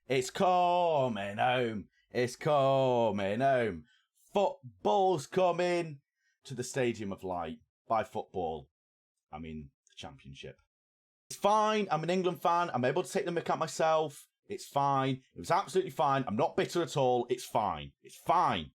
It's coming home. It's coming home. Football's coming to the Stadium of Light. By football, I mean the Championship. It's fine. I'm an England fan. I'm able to take the mick out myself. It's fine. It was absolutely fine. I'm not bitter at all. It's fine. It's fine.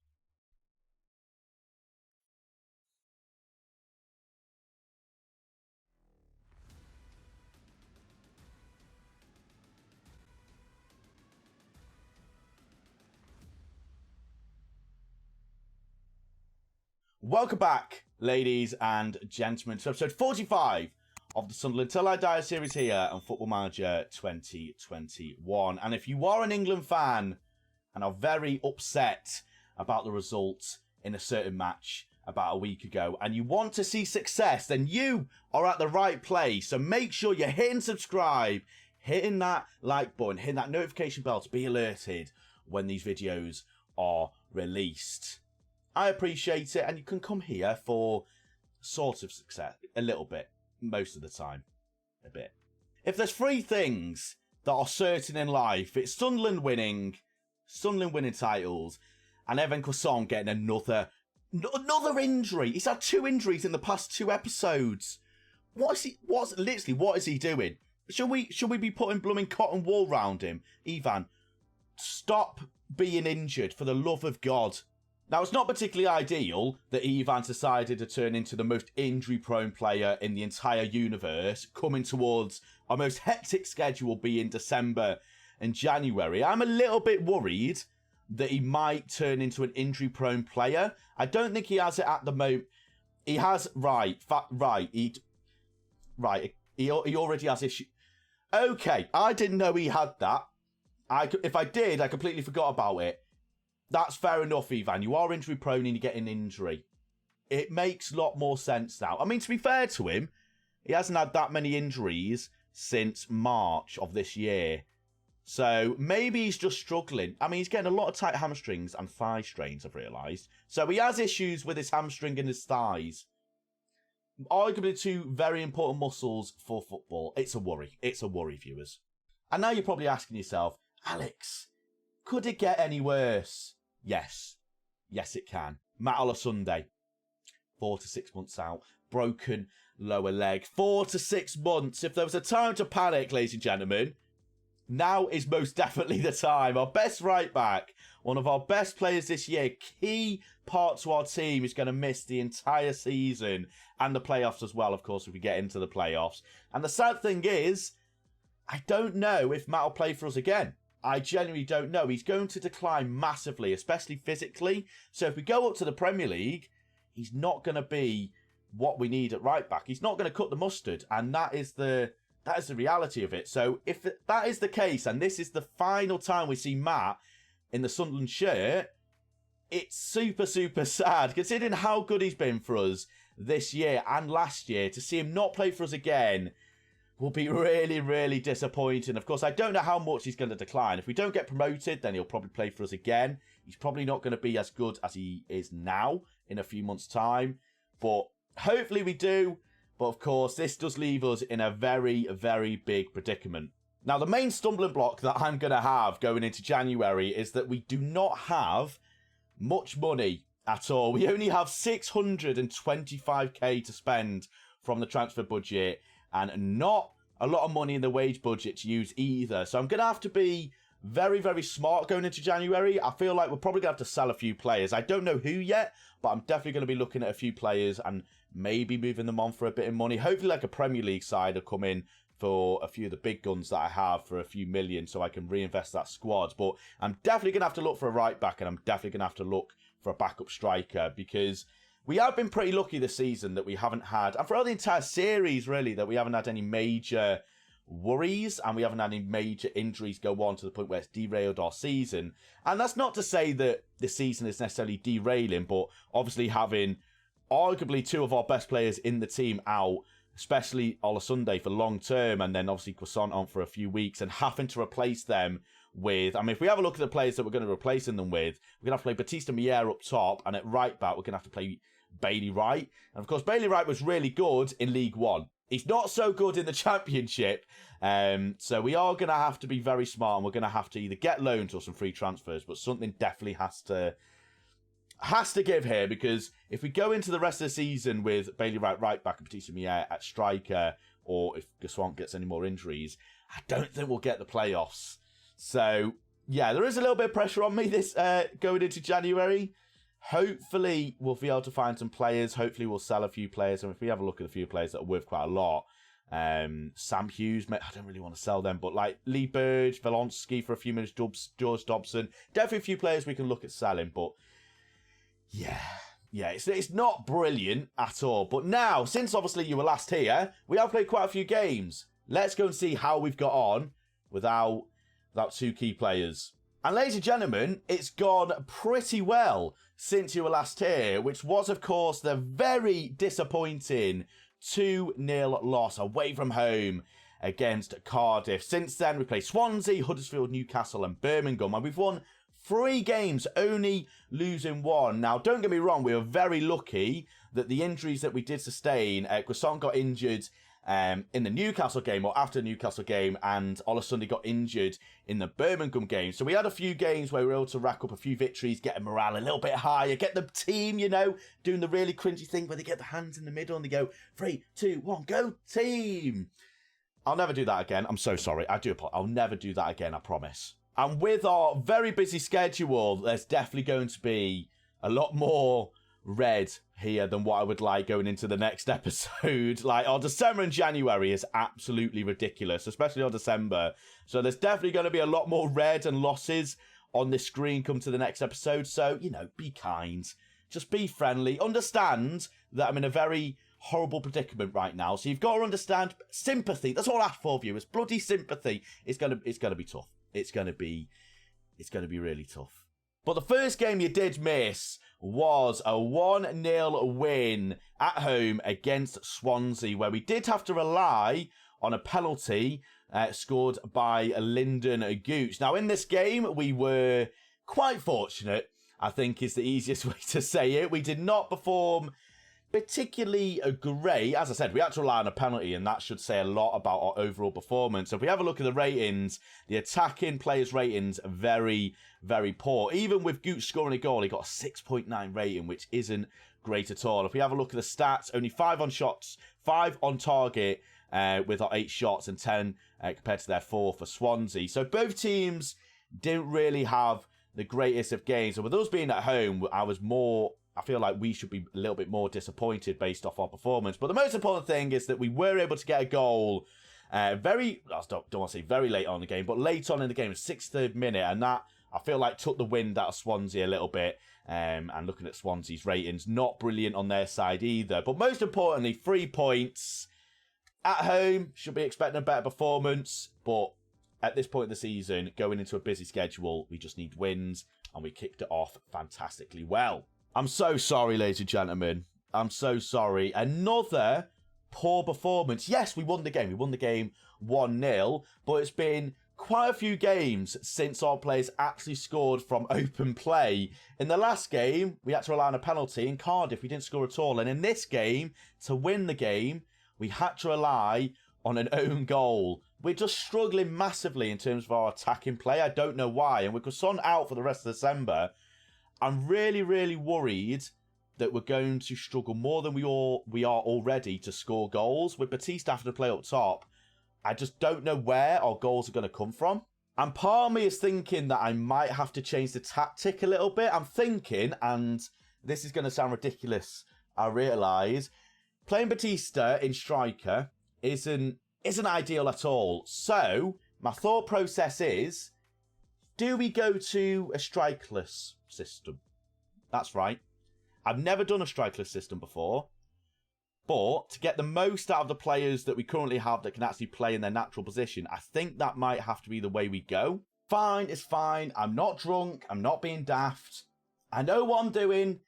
Welcome back, ladies and gentlemen, to episode 45 of the Sunderland Till I Die series here on Football Manager 2021. And if you are an England fan and are very upset about the result in a certain match about a week ago and you want to see success, then you are at the right place. So make sure you're hitting subscribe, hitting that like button, hitting that notification bell to be alerted when these videos are released. I appreciate it, and you can come here for sort of success, a little bit, most of the time, a bit. If there's three things that are certain in life, it's Sunderland winning titles, and FM21 getting another injury. He's had 2 injuries in the past 2 episodes. What is he doing? Should we be putting blooming cotton wool round him? Ivan, stop being injured, for the love of God. Now, it's not particularly ideal that Ivan decided to turn into the most injury-prone player in the entire universe, coming towards our most hectic schedule being December and January. I'm a little bit worried that he might turn into an injury-prone player. I don't think he has it at the moment. He has, he already has issue. Okay, I didn't know he had that. If I did, I completely forgot about it. That's fair enough, Ivan. You are injury prone and you get an injury. It makes a lot more sense now. I mean, to be fair to him, he hasn't had that many injuries since March of this year. So maybe he's just struggling. I mean, he's getting a lot of tight hamstrings and thigh strains, I've realised. So he has issues with his hamstring and his thighs. Arguably 2 very important muscles for football. It's a worry. It's a worry, viewers. And now you're probably asking yourself, Alex, could it get any worse? Yes. Yes, it can. Matt Sunday, 4 to 6 months out. Broken lower leg. 4 to 6 months. If there was a time to panic, ladies and gentlemen, now is most definitely the time. Our best right back, one of our best players this year, key part to our team, is going to miss the entire season and the playoffs as well, of course, if we get into the playoffs. And the sad thing is, I don't know if Matt will play for us again. I genuinely don't know. He's going to decline massively, especially physically. So if we go up to the Premier League, he's not going to be what we need at right back. He's not going to cut the mustard, and that is the reality of it. So if that is the case, and this is the final time we see Matt in the Sunderland shirt, it's super, super sad, considering how good he's been for us this year and last year. To see him not play for us again will be really, really disappointing. Of course, I don't know how much he's going to decline. If we don't get promoted, then he'll probably play for us again. He's probably not going to be as good as he is now in a few months' time. But hopefully we do. But of course, this does leave us in a very, very big predicament. Now, the main stumbling block that I'm going to have going into January is that we do not have much money at all. We only have 625k to spend from the transfer budget, and not a lot of money in the wage budget to use either. So I'm going to have to be very, very smart going into January. I feel like we're probably going to have to sell a few players. I don't know who yet, but I'm definitely going to be looking at a few players and maybe moving them on for a bit of money. Hopefully like a Premier League side will come in for a few of the big guns that I have for a few million so I can reinvest that squad. But I'm definitely going to have to look for a right back, and I'm definitely going to have to look for a backup striker, because we have been pretty lucky this season that we haven't had, and throughout the entire series really, that we haven't had any major worries and we haven't had any major injuries go on to the point where it's derailed our season. And that's not to say that the season is necessarily derailing, but obviously having arguably 2 of our best players in the team out, especially Sunday for long term, and then obviously Croissant on for a few weeks, and having to replace them with, I mean, if we have a look at the players that we're going to replace them with, we're going to have to play Batista Mier up top, and at right back, we're going to have to play Bailey Wright. And of course, Bailey Wright was really good in League One. He's not so good in the Championship. So we are going to have to be very smart, and we're going to have to either get loans or some free transfers, but something definitely has to give here, because if we go into the rest of the season with Bailey Wright right back and Batista Mier at striker, or if Gaswant gets any more injuries, I don't think we'll get the playoffs. So, yeah, there is a little bit of pressure on me this going into January. Hopefully, we'll be able to find some players. Hopefully, we'll sell a few players. And if we have a look at a few players that are worth quite a lot, Sam Hughes, I don't really want to sell them, but like Lee Burge, Velonsky for a few minutes, George Dobson, definitely a few players we can look at selling, but yeah, it's not brilliant at all. But now, since obviously you were last here, we have played quite a few games. Let's go and see how we've got on without two key players. And ladies and gentlemen, it's gone pretty well since you were last here, which was, of course, the very disappointing 2-0 loss away from home against Cardiff. Since then, we played Swansea, Huddersfield, Newcastle and Birmingham, and we've won 3 games, only losing 1. Now, don't get me wrong, we were very lucky that the injuries that we did sustain, Croissant got injured in the Newcastle game, or after the Newcastle game, and Olasunde got injured in the Birmingham game. So we had a few games where we were able to rack up a few victories, get the morale a little bit higher, get the team, doing the really cringy thing where they get the hands in the middle and they go, 3, 2, 1, go team! I'll never do that again. I'm so sorry. I'll never do that again, I promise. And with our very busy schedule, there's definitely going to be a lot more red here than what I would like going into the next episode. Like, our December and January is absolutely ridiculous, especially on December. So there's definitely going to be a lot more red and losses on this screen come to the next episode. So, be kind. Just be friendly. Understand that I'm in a very horrible predicament right now. So you've got to understand sympathy. That's all I ask for, viewers. Bloody sympathy. It's gonna be tough. It's going to be really tough. But the first game you did miss was a 1-0 win at home against Swansea, where we did have to rely on a penalty scored by Lyndon Gooch. Now, in this game, we were quite fortunate, I think is the easiest way to say it. We did not perform particularly great. As I said, we had to rely on a penalty, and that should say a lot about our overall performance. So if we have a look at the ratings, the attacking players' ratings are very, very poor. Even with Gooch scoring a goal, he got a 6.9 rating, which isn't great at all. If we have a look at the stats, only 5 on shots, 5 on target with our 8 shots and 10 compared to their 4 for Swansea. So both teams didn't really have the greatest of games. And with us being at home, I feel like we should be a little bit more disappointed based off our performance. But the most important thing is that we were able to get a goal don't want to say very late on in the game, but late on in the game, 63rd minute. And that, I feel like, took the wind out of Swansea a little bit. And looking at Swansea's ratings, not brilliant on their side either. But most importantly, 3 points at home. Should be expecting a better performance. But at this point in the season, going into a busy schedule, we just need wins. And we kicked it off fantastically well. I'm so sorry, ladies and gentlemen. I'm so sorry. Another poor performance. Yes, we won the game. We won the game 1-0, but it's been quite a few games since our players actually scored from open play. In the last game, we had to rely on a penalty. In Cardiff, we didn't score at all. And in this game, to win the game, we had to rely on an own goal. We're just struggling massively in terms of our attacking play. I don't know why. And with Croissant out for the rest of December, I'm really, really worried that we're going to struggle more than we are already to score goals. With Batista having to play up top, I just don't know where our goals are going to come from. And part of me is thinking that I might have to change the tactic a little bit. I'm thinking, and this is going to sound ridiculous, I realise, playing Batista in striker isn't ideal at all. So my thought process is, do we go to a strikerless system? That's right. I've never done a strikerless system before. But to get the most out of the players that we currently have that can actually play in their natural position, I think that might have to be the way we go. Fine, it's fine. I'm not drunk. I'm not being daft. I know what I'm doing.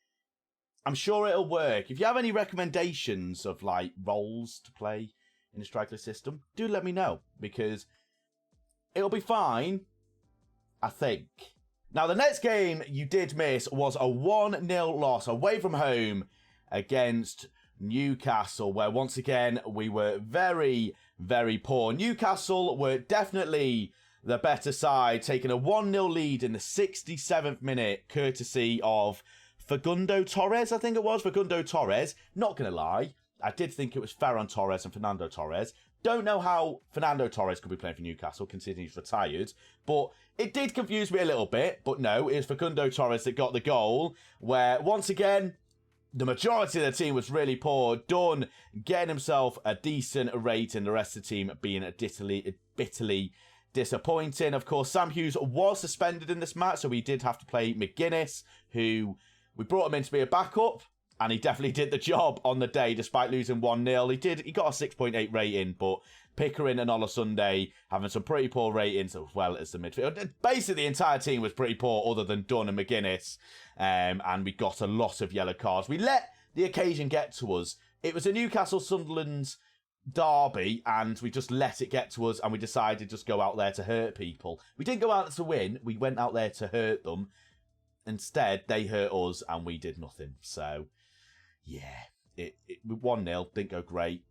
I'm sure it'll work. If you have any recommendations of like roles to play in a strikerless system, do let me know, because it'll be fine, I think. Now, the next game you did miss was a 1-0 loss away from home against Newcastle, where once again we were very, very poor. Newcastle were definitely the better side, taking a 1-0 lead in the 67th minute, courtesy of Facundo Torres, I think it was. Facundo Torres. Not going to lie, I did think it was Ferran Torres and Fernando Torres. Don't know how Fernando Torres could be playing for Newcastle, considering he's retired. But it did confuse me a little bit. But no, it was Facundo Torres that got the goal, where, once again, the majority of the team was really poor. Dunn getting himself a decent rate, and the rest of the team being bitterly disappointing. Of course, Sam Hughes was suspended in this match, so we did have to play McGuinness, who we brought him in to be a backup, and he definitely did the job on the day, despite losing 1-0. He got a 6.8 rating, but Pickering and Olasunde having some pretty poor ratings, as well as the midfield. Basically, the entire team was pretty poor, other than Dunn and McGuinness, and we got a lot of yellow cards. We let the occasion get to us. It was a Newcastle-Sunderland derby, and we just let it get to us, and we decided to just go out there to hurt people. We didn't go out to win, we went out there to hurt them. Instead, they hurt us, and we did nothing. So, yeah, it 1-0, didn't go great.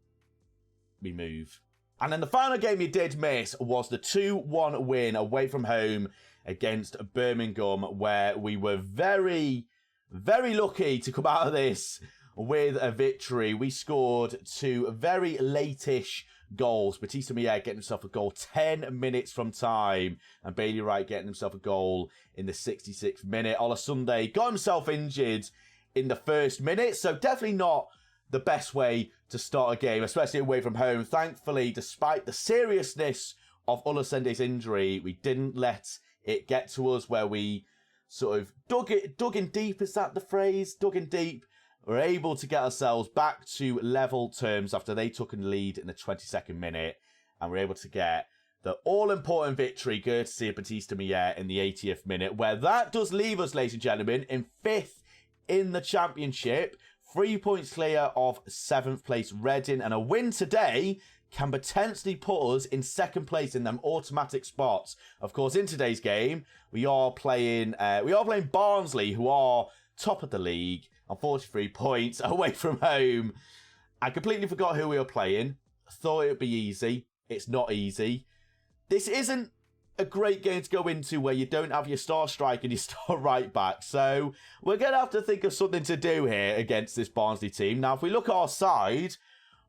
We move. And then the final game we did miss was the 2-1 win away from home against Birmingham, where we were very, very lucky to come out of this with a victory. We scored 2 very late-ish goals. Batista Mier getting himself a goal 10 minutes from time, and Bailey Wright getting himself a goal in the 66th minute. Olasunde got himself injured in the first minute, so definitely not the best way to start a game, especially away from home. Thankfully, despite the seriousness of Olasunde's injury, we didn't let it get to us, where we sort of dug in deep. Is that the phrase? Dug in deep. We're able to get ourselves back to level terms after they took a lead in the 22nd minute, and we're able to get the all-important victory, courtesy of Batista Mier, in the 80th minute, where that does leave us, ladies and gentlemen, in 5th in the Championship, 3 points clear of 7th place Reading, and a win today can potentially put us in 2nd place in them automatic spots. Of course, in today's game, we are playing Barnsley, who are top of the league on 43 points away from home. I completely forgot who we were playing. Thought it would be easy. It's not easy. This isn't a great game to go into where you don't have your star striker and your star right back. So we're going to have to think of something to do here against this Barnsley team. Now, if we look at our side,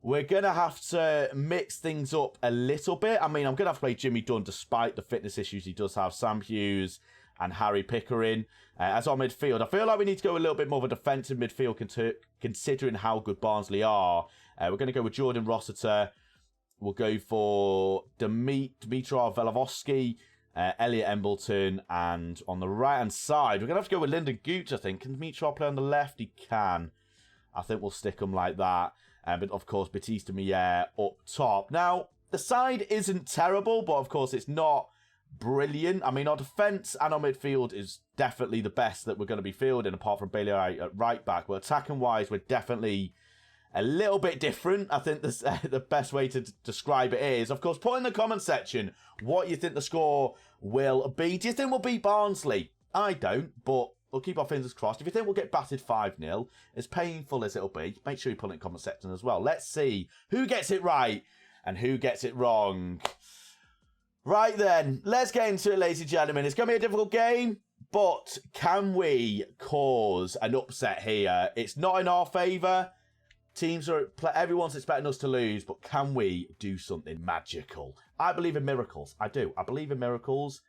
we're going to have to mix things up a little bit. I mean, I'm going to have to play Jimmy Dunn despite the fitness issues he does have. Sam Hughes and Harry Pickering as our midfield. I feel like we need to go a little bit more of a defensive midfield considering how good Barnsley are. We're going to go with Jordan Rossiter. We'll go for Dimitrov Velavosky, Elliot Embleton, and on the right-hand side, we're going to have to go with Lyndon Gooch, I think. Can Dimitrov play on the left? He can. I think we'll stick him like that. But, of course, Batista Mier up top. Now, the side isn't terrible, but, of course, it's not brilliant. I mean, our defence and our midfield is definitely the best that we're going to be fielding, apart from Bailey at right back. But attacking-wise, we're definitely a little bit different. I think this, the best way to describe it is, of course, put in the comment section what you think the score will be. Do you think we'll beat Barnsley? I don't, but we'll keep our fingers crossed. If you think we'll get battered 5-0, as painful as it'll be, make sure you put it in the comment section as well. Let's see who gets it right and who gets it wrong. Right then, let's get into it, ladies and gentlemen. It's going to be a difficult game, but can we cause an upset here? It's not in our favour. Everyone's expecting us to lose, but can we do something magical? I believe in miracles. I do. I believe in miracles.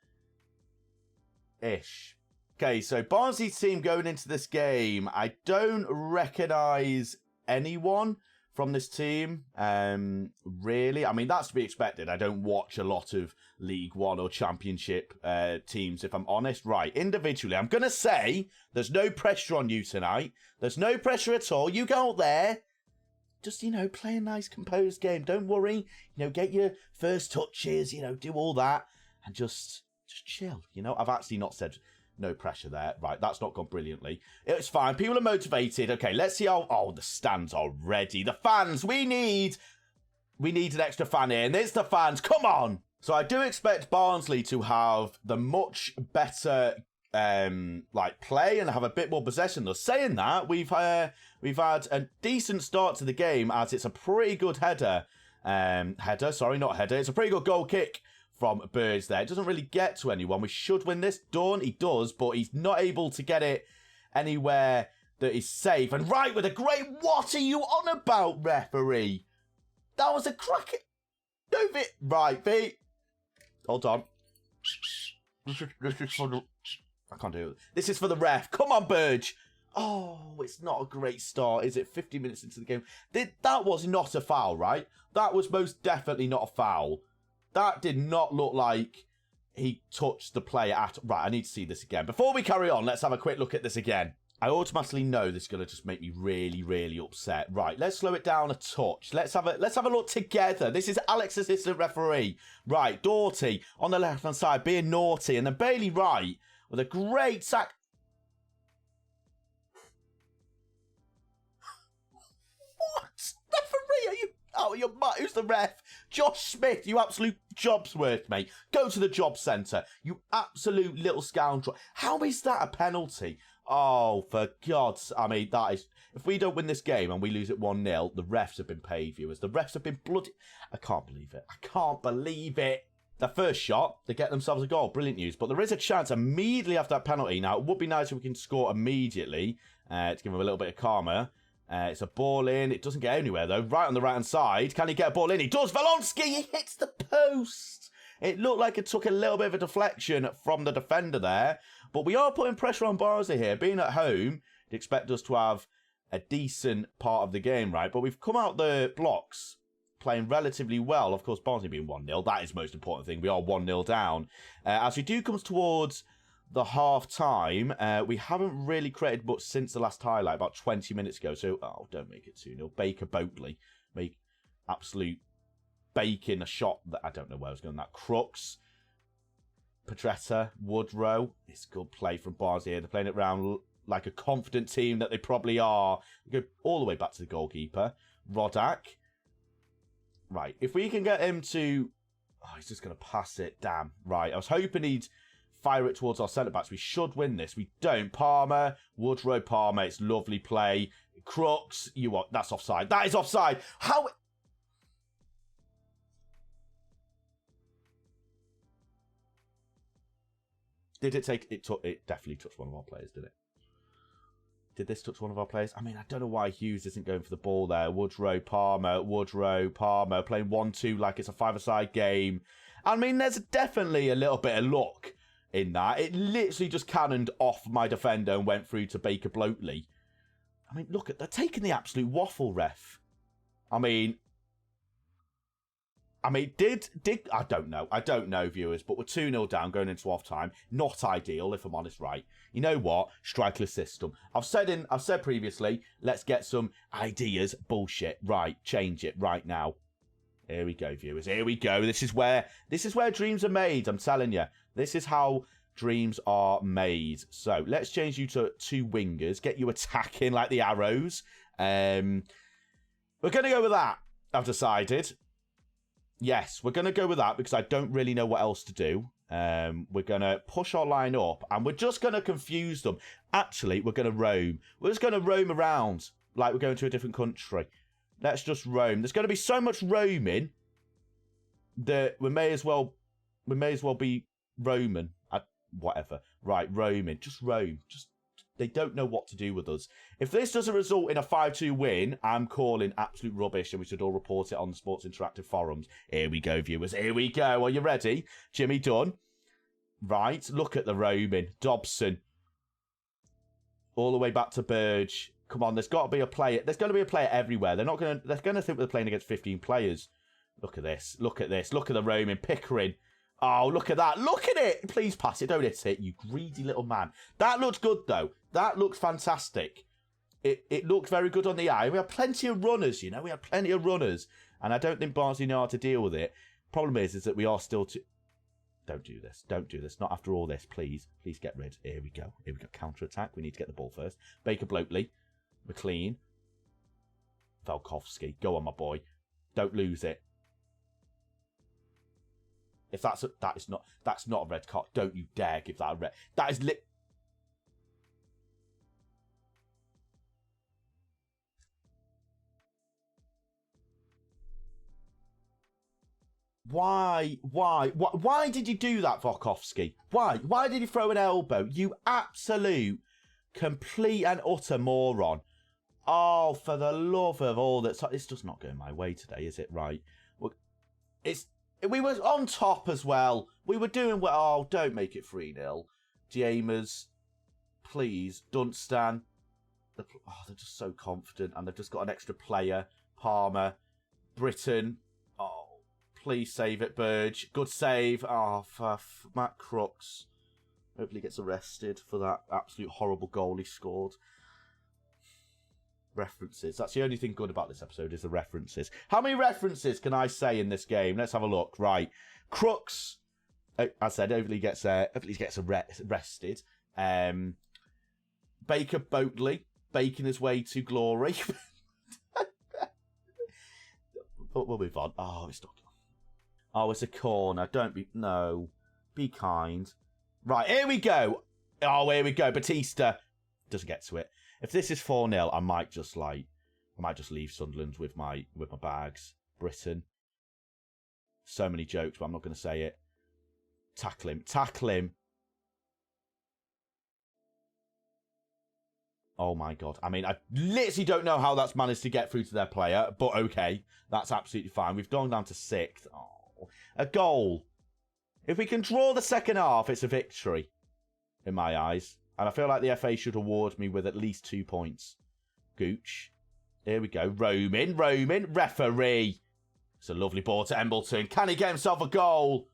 Ish. Okay, so Barnsley's team going into this game. I don't recognise anyone from this team, really. I mean, that's to be expected. I don't watch a lot of League One or Championship teams, if I'm honest. Right, individually, I'm going to say there's no pressure on you tonight. There's no pressure at all. You go out there, just, play a nice, composed game. Don't worry. Get your first touches, do all that, and just chill. I've actually not said no pressure there. Right, that's not gone brilliantly. It's fine. People are motivated. Okay, let's see how... Oh, the stands are ready. The fans, we need an extra fan here, and it's the fans. Come on! So I do expect Barnsley to have the much better like play and have a bit more possession. Though saying that, we've had a decent start to the game as it's a pretty good header. Sorry, not header. It's a pretty good goal kick from Birds there. It doesn't really get to anyone. We should win this. Dawn, he does, but he's not able to get it anywhere that is safe. And right with a great... What are you on about, referee? That was a crack... Move it. Right, V. Hold on. This is for the... I can't do it. This is for the ref. Come on, Burge. Oh, it's not a great start, is it? 50 minutes into the game. That was not a foul, right? That was most definitely not a foul. That did not look like he touched the player at... Right, I need to see this again. Before we carry on, let's have a quick look at this again. I automatically know this is going to just make me really, really upset. Right, let's slow it down a touch. Let's have a look together. This is Alex, assistant referee. Right, Doughty on the left-hand side being naughty. And then Bailey Wright with a great sack. What? Referee, are you... Oh, you're... Who's the ref? Josh Smith, you absolute jobsworth, mate. Go to the job centre. You absolute little scoundrel. How is that a penalty? Oh, for God's... I mean, that is... If we don't win this game and we lose it 1-0, the refs have been paid, viewers. The refs have been bloody... I can't believe it. I can't believe it. The first shot, they get themselves a goal. Brilliant news. But there is a chance immediately after that penalty. Now, it would be nice if we can score immediately to give them a little bit of karma. It's a ball in. It doesn't get anywhere, though. Right on the right-hand side. Can he get a ball in? He does. Valonsky, he hits the post. It looked like it took a little bit of a deflection from the defender there. But we are putting pressure on Barnsley here. Being at home, you'd expect us to have a decent part of the game, right? But we've come out the blocks playing relatively well. Of course, Barnsley being 1-0. That is the most important thing. We are 1-0 down. As we do come towards the half-time, we haven't really created much since the last highlight, about 20 minutes ago. So, oh, don't make it 2-0. Baker Boatley. Make absolute baking a shot that I don't know where I was going. That Crooks, Petretta, Woodrow. It's good play from Barnsley here. They're playing it around like a confident team that they probably are. We go all the way back to the goalkeeper. Rodak. Right. If we can get him to... Oh, he's just going to pass it. Damn. Right. I was hoping he'd fire it towards our centre-backs. We should win this. We don't. Palmer. Woodrow, Palmer. It's lovely play. Crooks. That's offside. That is offside. How... Did it take... It definitely touched one of our players, did it? Did this touch one of our players? I mean, I don't know why Hughes isn't going for the ball there. Woodrow, Palmer, playing 1-2 like it's a five-a-side game. I mean, there's definitely a little bit of luck in that. It literally just cannoned off my defender and went through to Baker Bloatley. I mean, look, they're taking the absolute waffle, ref. I don't know, viewers, but we're 2-0 down going into half-time. Not ideal, if I'm honest, right? You know what? Strikerless system. I've said previously, let's get some ideas. Bullshit. Right, change it right now. Here we go, viewers. Here we go. This is where dreams are made, I'm telling you. This is how dreams are made. So, let's change you to two wingers. Get you attacking like the Arrows. We're going to go with that, I've decided. Yes, we're going to go with that because I don't really know what else to do. We're going to push our line up and we're just going to confuse them. Actually, we're going to roam. We're just going to roam around like we're going to a different country. Let's just roam. There's going to be so much roaming that we may as well be Roman. Whatever. Right, roaming. Just roam. They don't know what to do with us. If this doesn't result in a 5-2 win, I'm calling absolute rubbish and we should all report it on the Sports Interactive forums. Here we go, viewers. Here we go. Are you ready? Jimmy Dunn. Right. Look at the roaming. Dobson. All the way back to Burge. Come on, there's got to be a player. There's going to be a player everywhere. They're going to think they're playing against 15 players. Look at this. Look at this. Look at the roaming. Pickering. Oh, look at that. Look at it. Please pass it. Don't hit it, you greedy little man. That looks good, though. That looks fantastic. It looked very good on the eye. We have plenty of runners, you know. We have plenty of runners. And I don't think Barnsley know how to deal with it. Problem is that we are still too... Don't do this. Don't do this. Not after all this, please. Please get rid. Here we go. Here we go. Counter-attack. We need to get the ball first. Baker Bloatley. McLean. Velkovsky. Go on, my boy. Don't lose it. If that's not a red card, don't you dare give that a red. That is Why did you do that, Volkovsky? Why did you throw an elbow? You absolute, complete and utter moron. Oh, for the love of all that... It's just not going my way today, is it? Right. Well, we were on top as well. We were doing well. Oh, don't make it 3-0. Jammers, please. Dunstan. They're just so confident. And they've just got an extra player. Palmer. Britton. Oh, please save it, Burge. Good save. Oh, for Matt Crooks. Hopefully he gets arrested for that absolute horrible goal he scored. References. That's the only thing good about this episode is the references. How many references can I say in this game? Let's have a look. Right. Crooks, as I said, hopefully gets arrested. Baker Boatley, baking his way to glory. But we'll move on. Oh, it's not. Oh, it's a corner. No. Be kind. Right, here we go. Oh, here we go. Batista doesn't get to it. If this is 4-0, I might just leave Sunderland with my bags. Britain. So many jokes, but I'm not going to say it. Tackle him. Oh my God. I mean, I literally don't know how that's managed to get through to their player, but okay. That's absolutely fine. We've gone down to 6th. Oh, a goal. If we can draw the second half, it's a victory in my eyes. And I feel like the FA should award me with at least 2 points. Gooch. Here we go. Roman. Referee. It's a lovely ball to Embleton. Can he get himself a goal?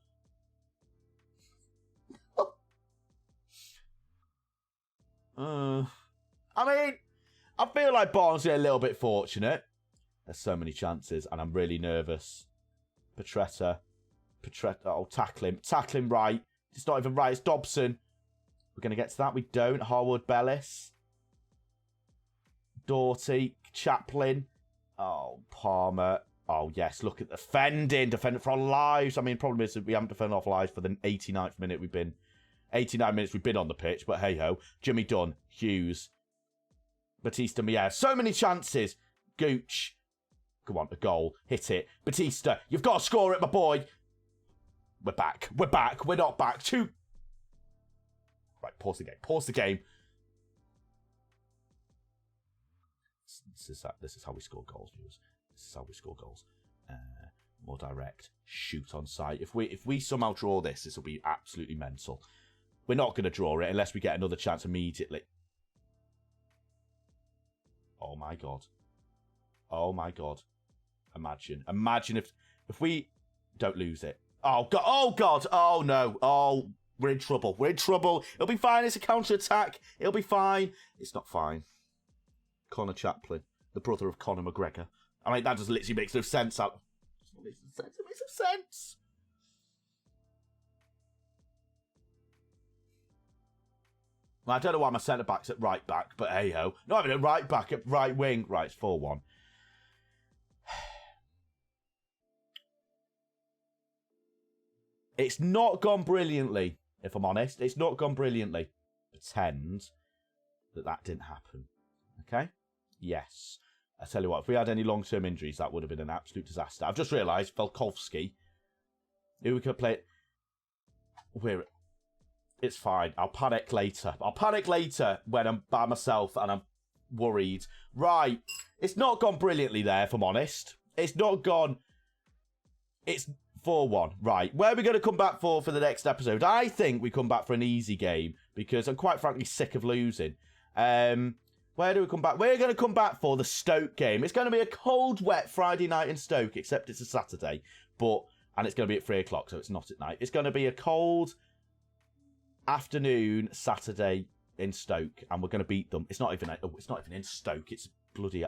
I mean, I feel like Barnsley are a little bit fortunate. There's so many chances, and I'm really nervous. Petretta. Oh, tackle him right. It's not even right. It's Dobson. We're going to get to that. We don't. Harwood Bellis. Doughty. Chaplin. Oh, Palmer. Oh, yes. Look at the defending. Defending for our lives. I mean, problem is that we haven't defended our lives for the 89th minute we've been. 89 minutes we've been on the pitch, but hey-ho. Jimmy Dunn. Hughes. Batista Mier. So many chances. Gooch. Come on, a goal. Hit it. Batista. You've got to score it, my boy. We're back. We're not back. Right, pause the game. This is how we score goals, viewers. This is how we score goals. More direct. Shoot on sight. If we somehow draw this will be absolutely mental. We're not going to draw it unless we get another chance immediately. Oh my God. Imagine if we don't lose it. Oh God. Oh no. Oh, we're in trouble. It'll be fine. It's a counter-attack. It'll be fine. It's not fine. Conor Chaplin, the brother of Conor McGregor. I mean, that just literally makes no sense. It makes no sense. Well, I don't know why my centre-back's at right back, but hey-ho. Not even at right back, at right wing. Right, it's 4-1. It's not gone brilliantly, if I'm honest. It's not gone brilliantly. Pretend that didn't happen. Okay? Yes. I tell you what, if we had any long-term injuries, that would have been an absolute disaster. I've just realised, Volkovsky, who we could play... It's fine. I'll panic later. When I'm by myself and I'm worried. Right. It's not gone brilliantly there, if I'm honest. It's not gone... It's 4-1. Right. Where are we going to come back for the next episode? I think we come back for an easy game because I'm quite frankly sick of losing. Where do we come back? We're going to come back for the Stoke game. It's going to be a cold, wet Friday night in Stoke, except it's a Saturday. And it's going to be at 3 o'clock, so it's not at night. It's going to be a cold afternoon Saturday in Stoke, and we're going to beat them. It's not even in Stoke. It's bloody...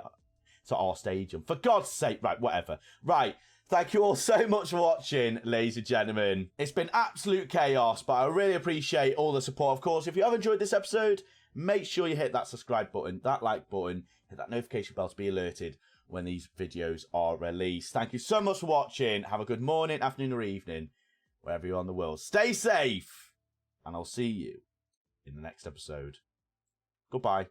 It's at our stadium. For God's sake. Right, whatever. Right. Thank you all so much for watching, ladies and gentlemen. It's been absolute chaos, but I really appreciate all the support. Of course, if you have enjoyed this episode, make sure you hit that subscribe button, that like button, hit that notification bell to be alerted when these videos are released. Thank you so much for watching. Have a good morning, afternoon, or evening, wherever you are in the world. Stay safe, and I'll see you in the next episode. Goodbye.